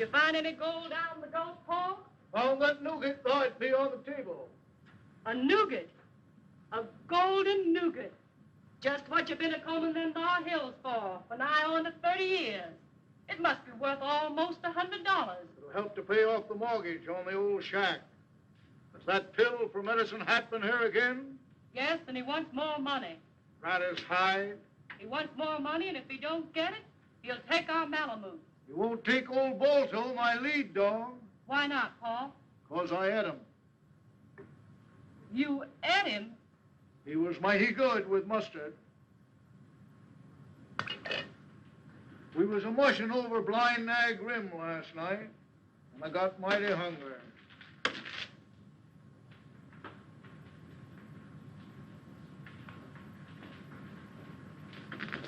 Did you find any gold down in the Gulf, Paul? Found that nougat thought be on the table. A nougat? A golden nougat? Just what you been a-combing them thar hills for nigh on to 30 years. It must be worth almost $100. It'll help to pay off the mortgage on the old shack. Has that pill for Medicine Hat been here again? Yes, and he wants more money. Ratter's hide. He wants more money, and if he don't get it, he'll take our Malamute. He won't take old Balto, my lead dog. Why not, Paul? 'Cause I ate him. You ate him? He was mighty good with mustard. We was a-mushing over Blind Nag Rim last night, and I got mighty hungry.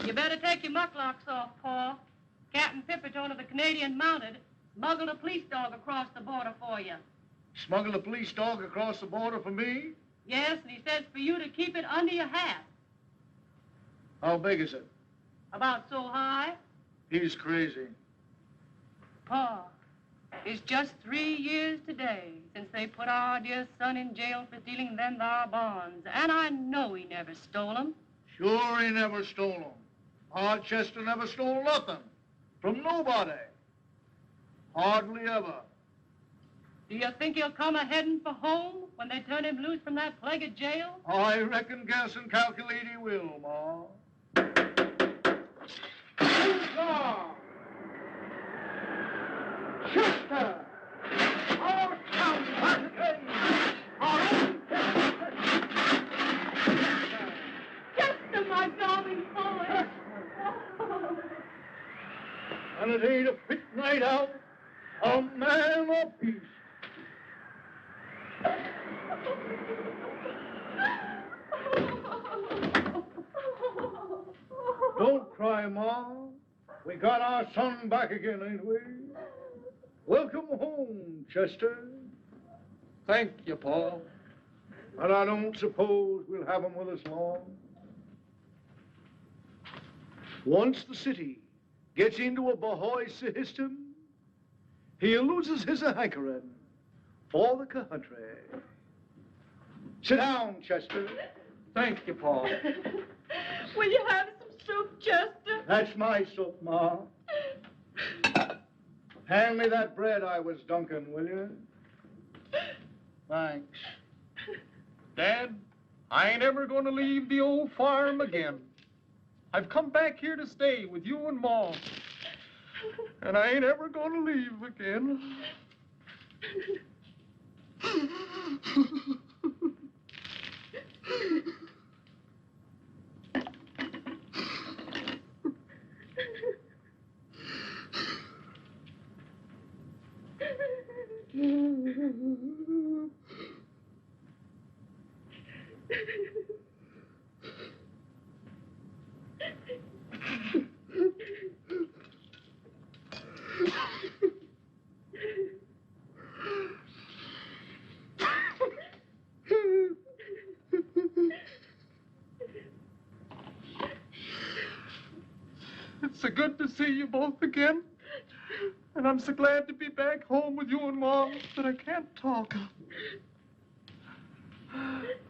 You better take your mucklocks off, Paul. Captain Pipperton of the Canadian Mounted smuggled a police dog across the border for you. Smuggled a police dog across the border for me? Yes, and he says for you to keep it under your hat. How big is it? About so high. He's crazy. Pa, it's just 3 years today since they put our dear son in jail for stealing them thar bonds, and I know he never stole them. Sure he never stole them. Chester never stole nothing. From nobody. Hardly ever. Do you think he'll come a-heading for home when they turn him loose from that plagued jail? I reckon, guess, and calculate he will, Ma. Chester! Our town back again! Our own Chester, my darling boy! And it ain't a fit night out, a man of peace. Don't cry, Ma. We got our son back again, ain't we? Welcome home, Chester. Thank you, Paul. And I don't suppose we'll have him with us long. Once the city gets into a Bahoy system, he loses his hankering for the country. Sit down, Chester. Thank you, Paul. Will you have some soup, Chester? That's my soup, Ma. Hand me that bread I was dunking, will you? Thanks. Dad, I ain't ever going to leave the old farm again. I've come back here to stay with you and Mom. And I ain't ever going to leave again. It's so good to see you both again. And I'm so glad to be back home with you and Mom that I can't talk.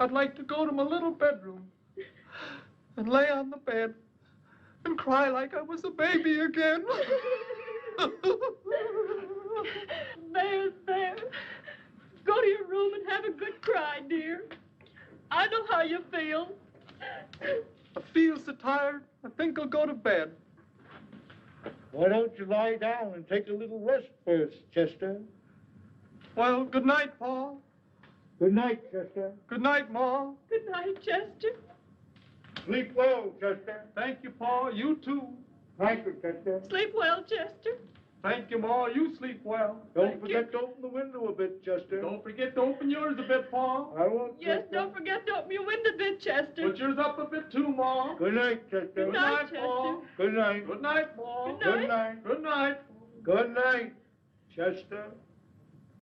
I'd like to go to my little bedroom and lay on the bed and cry like I was a baby again. There. Go to your room and have a good cry, dear. I know how you feel. I feel so tired, I think I'll go to bed. Why don't you lie down and take a little rest first, Chester? Well, good night, Paul. Good night, Chester. Good night, Ma. Good night, Chester. Sleep well, Chester. Thank you, Paul. You too. Thank you, Chester. Sleep well, Chester. Thank you, Ma. You sleep well. Don't forget to open the window a bit, Chester. Don't forget to open yours a bit, Paul. I won't. Yes, Chester. don't forget to open your window a bit, Chester. Put yours up a bit too, Ma. Good night, Chester. Good night, Paul. Good night. Good night, Paul. Good night. Good night. Good night. Good night, Chester.